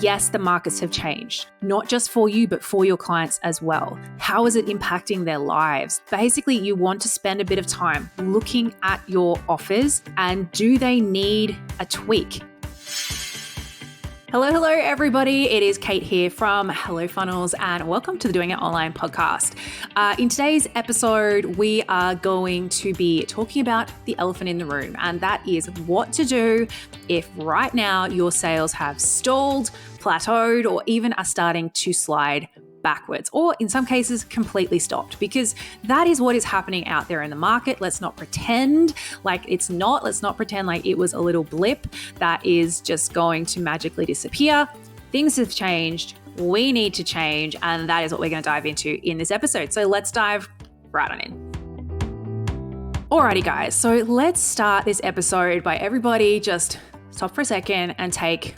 Yes, the markets have changed, not just for you, but for your clients as well. How is it impacting their lives? Basically, you want to spend a bit of time looking at your offers and do they need a tweak? Hello, everybody. It is Kate here from Hello Funnels and welcome to the Doing It Online podcast. In today's episode, we are going to be talking about the elephant in the room, and that is what to do if right now your sales have stalled, plateaued, or even are starting to slide backwards, or in some cases completely stopped, because that is what is happening out there in the market. Let's not pretend like it's not. Let's not pretend like it was a little blip that is just going to magically disappear. Things have changed. We need to change, and that is what we're going to dive into in this episode. So let's dive right on in. Alrighty, guys. So let's start this episode by everybody just stop for a second and take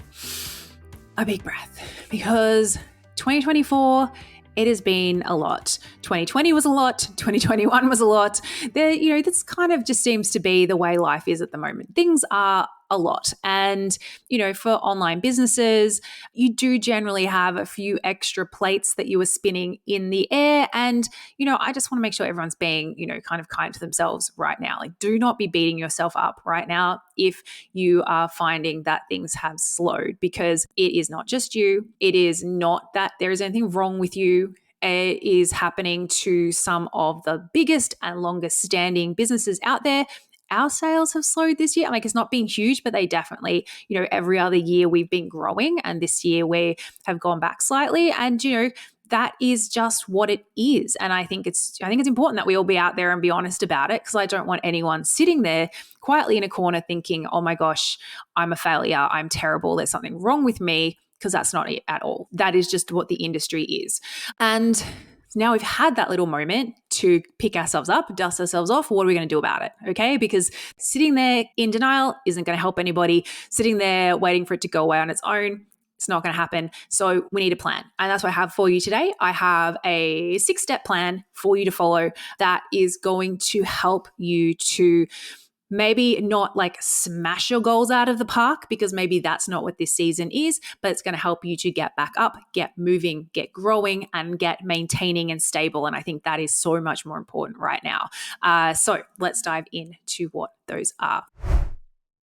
a big breath, because 2024, it has been a lot. 2020 was a lot. 2021 was a lot. This kind of just seems to be the way life is at the moment. Things are a lot. And, for online businesses, you do generally have a few extra plates that you are spinning in the air. And, I just want to make sure everyone's being, kind of kind to themselves right now. Like, do not be beating yourself up right now if you are finding that things have slowed, because it is not just you. It is not that there is anything wrong with you. It is happening to some of the biggest and longest standing businesses out there. Our sales have slowed this year. It's not been huge, but they definitely, every other year we've been growing, and this year we have gone back slightly. And, that is just what it is. And I think it's important that we all be out there and be honest about it, because I don't want anyone sitting there quietly in a corner thinking, oh my gosh, I'm a failure, I'm terrible, there's something wrong with me, because that's not it at all. That is just what the industry is. And now we've had that little moment to pick ourselves up, dust ourselves off. What are we going to do about it? Okay. Because sitting there in denial isn't going to help anybody. Sitting there waiting for it to go away on its own, it's not going to happen. So we need a plan. And that's what I have for you today. I have a 6-step plan for you to follow that is going to help you to maybe not like smash your goals out of the park, because maybe that's not what this season is, but it's going to help you to get back up, get moving, get growing, and get maintaining and stable. And I think that is so much more important right now. So let's dive into what those are.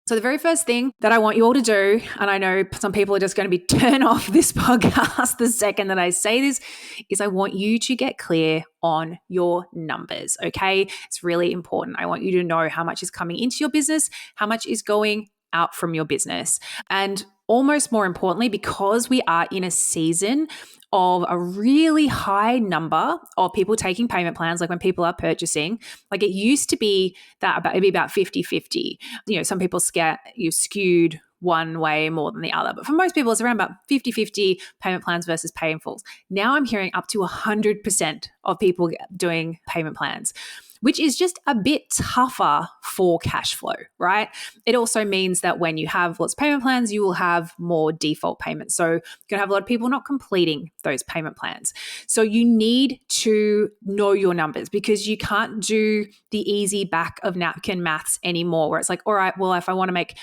So the very first thing that I want you all to do, and I know some people are just going to be turn off this podcast the second that I say this, is I want you to get clear on your numbers, okay? It's really important. I want you to know how much is coming into your business, how much is going out from your business. And almost more importantly, because we are in a season of a really high number of people taking payment plans, like when people are purchasing, like it used to be that it'd be about 50-50. Some people skewed one way more than the other. But for most people, it's around about 50-50 payment plans versus pay in fulls. Now I'm hearing up to 100% of people doing payment plans, which is just a bit tougher for cash flow, right? It also means that when you have lots of payment plans, you will have more default payments. So you're going to have a lot of people not completing those payment plans. So you need to know your numbers, because you can't do the easy back of napkin maths anymore, where it's like, all right, well, if I want to make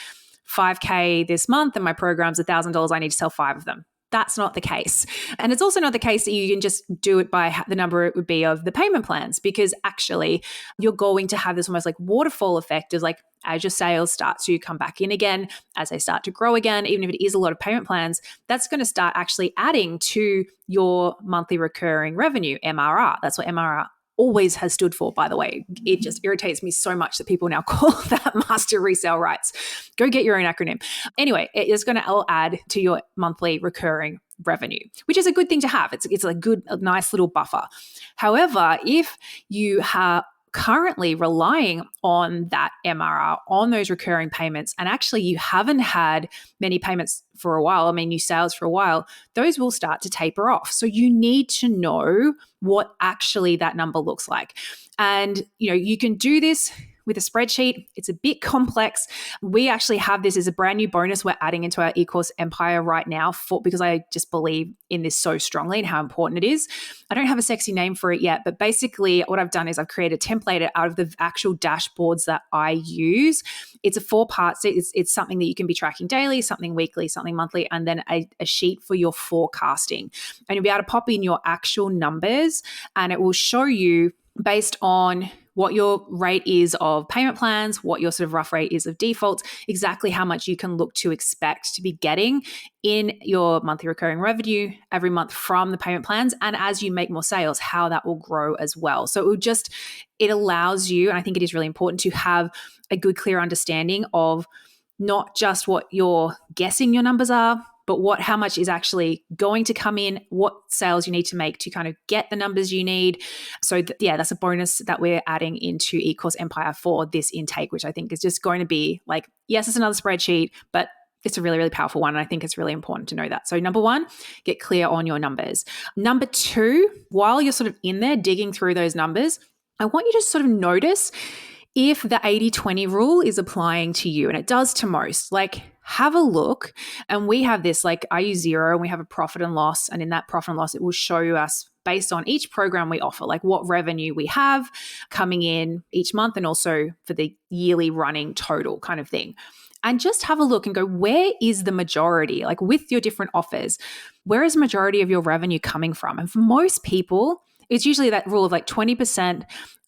$5,000 this month and my program's $1,000, I need to sell 5 of them. That's not the case. And it's also not the case that you can just do it by the number it would be of the payment plans, because actually you're going to have this almost like waterfall effect of like, as your sales start to come back in again, as they start to grow again, even if it is a lot of payment plans, that's going to start actually adding to your monthly recurring revenue, MRR. That's what MRR always has stood for, by the way. It just irritates me so much that people now call that master resale rights. Go get your own acronym. Anyway, it is going to all add to your monthly recurring revenue, which is a good thing to have. It's a nice little buffer. However, if you have currently relying on that MRR, on those recurring payments, and actually you haven't had many payments for a while, new sales for a while, those will start to taper off. So you need to know what actually that number looks like. And, you can do this with a spreadsheet. It's a bit complex. We actually have this as a brand new bonus we're adding into our e-course empire right now because I just believe in this so strongly and how important it is. I don't have a sexy name for it yet, but basically what I've done is I've created a template out of the actual dashboards that I use. It's a 4-part. It's something that you can be tracking daily, something weekly, something monthly, and then a sheet for your forecasting. And you'll be able to pop in your actual numbers and it will show you based on what your rate is of payment plans, what your sort of rough rate is of defaults, exactly how much you can look to expect to be getting in your monthly recurring revenue every month from the payment plans. And as you make more sales, how that will grow as well. So it allows you, and I think it is really important to have a good, clear understanding of not just what you're guessing your numbers are, but how much is actually going to come in, what sales you need to make to kind of get the numbers you need. So that's a bonus that we're adding into eCourse Empire for this intake, which I think is just going to be like, yes, it's another spreadsheet, but it's a really, really powerful one. And I think it's really important to know that. So number 1, get clear on your numbers. Number 2, while you're sort of in there digging through those numbers, I want you to sort of notice if the 80-20 rule is applying to you, and it does to most. Like, have a look. And we have this, like I use Xero and we have a profit and loss. And in that profit and loss, it will show us based on each program we offer, like what revenue we have coming in each month and also for the yearly running total kind of thing. And just have a look and go, where is the majority? Like with your different offers, where is the majority of your revenue coming from? And for most people, it's usually that rule of like 20%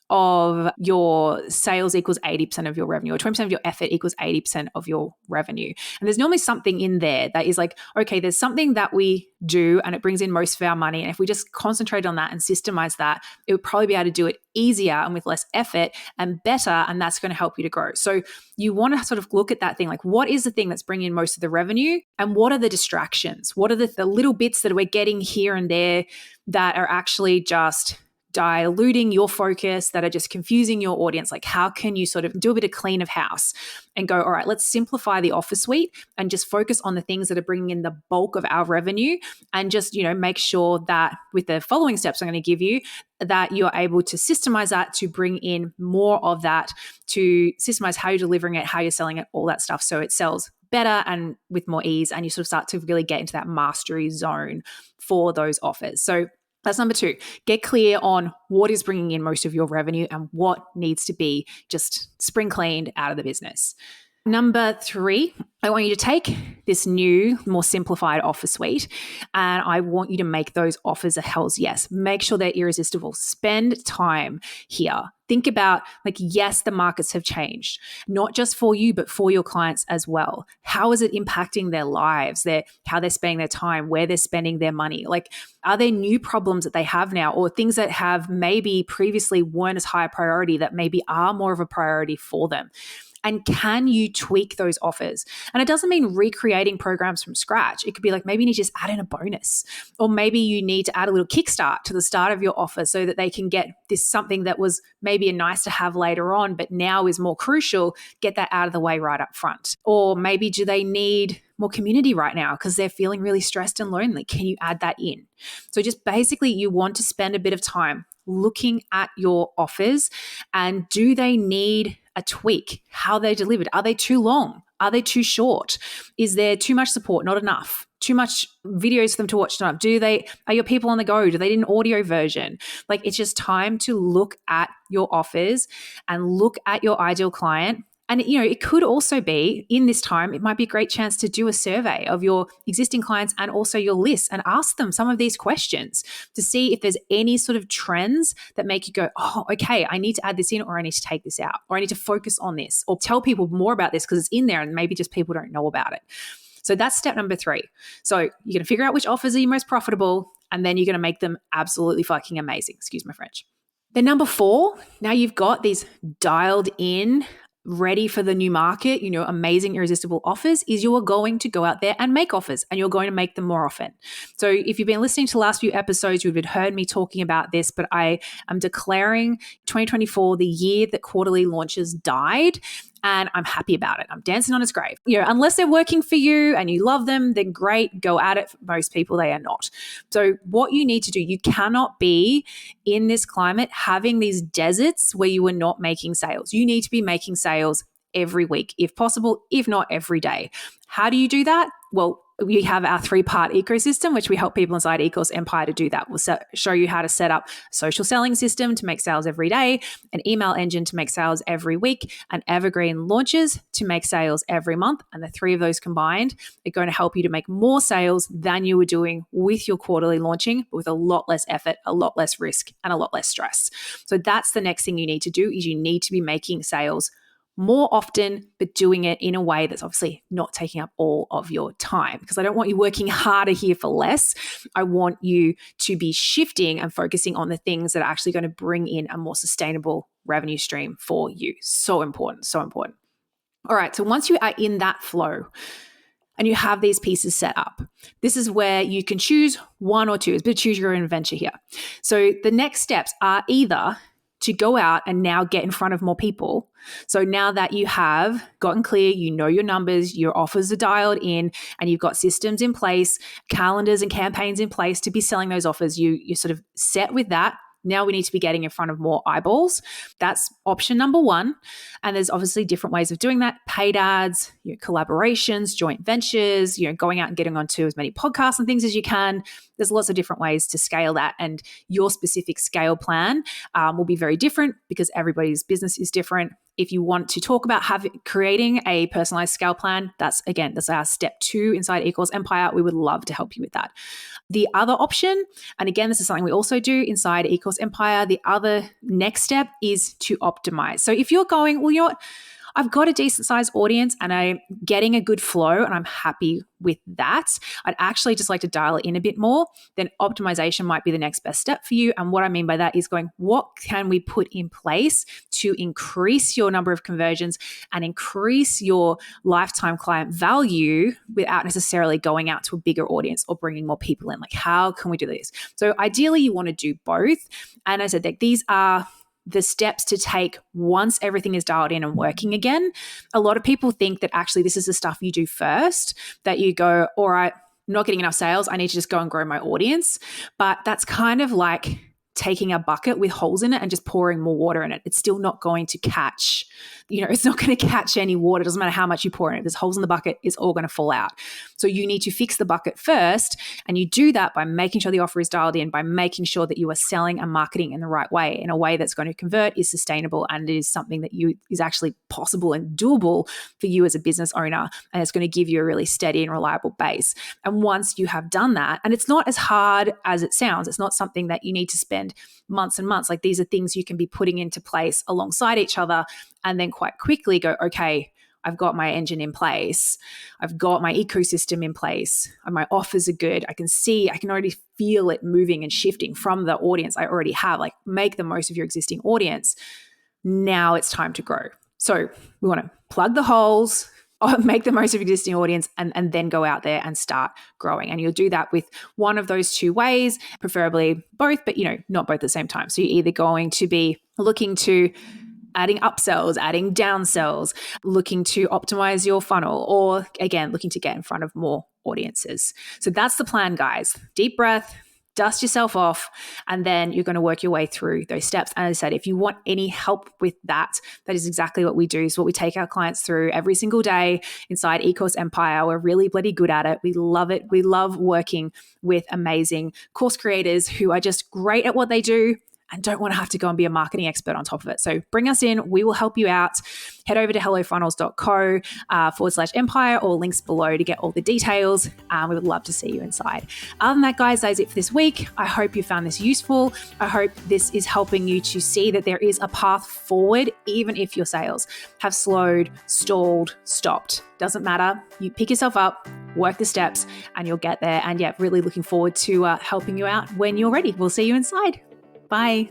of your sales equals 80% of your revenue, or 20% of your effort equals 80% of your revenue. And there's normally something in there that is like, okay, there's something that we do and it brings in most of our money. And if we just concentrate on that and systemize that, it would probably be able to do it easier and with less effort and better. And that's going to help you to grow. So you want to sort of look at that thing, like what is the thing that's bringing in most of the revenue and what are the distractions? What are the little bits that we're getting here and there that are actually just diluting your focus, that are just confusing your audience? Like, how can you sort of do a bit of clean of house and go, all right, let's simplify the offer suite and just focus on the things that are bringing in the bulk of our revenue, and just, make sure that with the following steps I'm going to give you, that you're able to systemize that to bring in more of that, to systemize how you're delivering it, how you're selling it, all that stuff. So it sells better and with more ease, and you sort of start to really get into that mastery zone for those offers. So that's number 2. Get clear on what is bringing in most of your revenue and what needs to be just spring cleaned out of the business. Number 3, I want you to take this new, more simplified offer suite and I want you to make those offers a hell's yes. Make sure they're irresistible. Spend time here. Think about, like, yes, the markets have changed, not just for you, but for your clients as well. How is it impacting their lives, how they're spending their time, where they're spending their money? Like, are there new problems that they have now, or things that have maybe previously weren't as high a priority that maybe are more of a priority for them? And can you tweak those offers? And it doesn't mean recreating programs from scratch. It could be like, maybe you need to just add in a bonus, or maybe you need to add a little kickstart to the start of your offer so that they can get this something that was maybe a nice to have later on, but now is more crucial. Get that out of the way right up front. Or maybe do they need more community right now because they're feeling really stressed and lonely? Can you add that in? So just basically, you want to spend a bit of time looking at your offers, and do they need a tweak? How they're delivered? Are they too long? Are they too short? Is there too much support? Not enough? Too much videos for them to watch? Not enough? Are your people on the go? Do they need an audio version? Like, it's just time to look at your offers and look at your ideal client. And, it could also be in this time, it might be a great chance to do a survey of your existing clients and also your list and ask them some of these questions to see if there's any sort of trends that make you go, oh, okay, I need to add this in, or I need to take this out, or I need to focus on this, or tell people more about this because it's in there and maybe just people don't know about it. So that's step number 3. So you're going to figure out which offers are your most profitable, and then you're going to make them absolutely fucking amazing. Excuse my French. Then number 4, now you've got these dialed in, ready for the new market, amazing irresistible offers, is you are going to go out there and make offers, and you're going to make them more often. So if you've been listening to the last few episodes, you would have heard me talking about this, but I am declaring 2024 the year that quarterly launches died. and I'm happy about it. I'm dancing on his grave. Unless they're working for you and you love them, then great, go at it. For most people, they are not. So what you need to do, you cannot be in this climate having these deserts where you are not making sales. You need to be making sales every week, if possible, if not every day. How do you do that? Well, we have our 3-part ecosystem, which we help people inside Ecos Empire to do that. We'll show you how to set up a social selling system to make sales every day, an email engine to make sales every week, and evergreen launches to make sales every month. And the 3 of those combined are going to help you to make more sales than you were doing with your quarterly launching, but with a lot less effort, a lot less risk, and a lot less stress. So that's the next thing you need to do, is you need to be making sales more often, but doing it in a way that's obviously not taking up all of your time, because I don't want you working harder here for less. I want you to be shifting and focusing on the things that are actually going to bring in a more sustainable revenue stream for you. So important, so important. All right, so once you are in that flow and you have these pieces set up, this is where you can choose one or two. It's a bit of choose your own adventure here. So the next steps are either to go out and now get in front of more people. So now that you have gotten clear, you know your numbers, your offers are dialed in, and you've got systems in place, calendars and campaigns in place to be selling those offers, you're sort of set with that. Now we need to be getting in front of more eyeballs. That's option number 1. And there's obviously different ways of doing that. Paid ads, collaborations, joint ventures, going out and getting onto as many podcasts and things as you can. There's lots of different ways to scale that. And your specific scale plan will be very different because everybody's business is different. If you want to talk about creating a personalized scale plan, that's our step 2 inside Ecos Empire. We would love to help you with that. The other option, and again, this is something we also do inside Ecos Empire, the other next step is to optimize. So if you're going, well, you know what? I've got a decent sized audience and I'm getting a good flow and I'm happy with that. I'd actually just like to dial it in a bit more. Then optimization might be the next best step for you. And what I mean by that is going, what can we put in place to increase your number of conversions and increase your lifetime client value without necessarily going out to a bigger audience or bringing more people in? Like, how can we do this? So ideally you want to do both. And I said that these are the steps to take once everything is dialed in and working again. A lot of people think that actually this is the stuff you do first, that you go, all right, I'm not getting enough sales, I need to just go and grow my audience. But that's kind of like taking a bucket with holes in it and just pouring more water in it. It's still not going to catch, it's not going to catch any water. It doesn't matter how much you pour in it. There's holes in the bucket, it's all going to fall out. So you need to fix the bucket first. And you do that by making sure the offer is dialed in, by making sure that you are selling and marketing in the right way, in a way that's going to convert, is sustainable, and it is something that is actually possible and doable for you as a business owner. And it's going to give you a really steady and reliable base. And once you have done that, and it's not as hard as it sounds, it's not something that you need to spend months and months. Like, these are things you can be putting into place alongside each other and then quite quickly go, okay, I've got my engine in place. I've got my ecosystem in place. And my offers are good. I can already feel it moving and shifting from the audience I already have. Like, make the most of your existing audience. Now it's time to grow. So we want to plug the holes, make the most of existing audience, and then go out there and start growing. And you'll do that with one of those 2 ways, preferably both, but not both at the same time. So you're either going to be looking to adding upsells, adding downsells, looking to optimize your funnel, or again, looking to get in front of more audiences. So that's the plan, guys. Deep breath, dust yourself off, and then you're going to work your way through those steps. And as I said, if you want any help with that, that is exactly what we do. It's what we take our clients through every single day inside Ecos Empire. We're really bloody good at it. We love it. We love working with amazing course creators who are just great at what they do and don't want to have to go and be a marketing expert on top of it. So bring us in. We will help you out. Head over to hellofunnels.co/empire or links below to get all the details. We would love to see you inside. Other than that, guys, that is it for this week. I hope you found this useful. I hope this is helping you to see that there is a path forward, even if your sales have slowed, stalled, stopped. Doesn't matter. You pick yourself up, work the steps, and you'll get there. And yeah, really looking forward to helping you out when you're ready. We'll see you inside. Bye.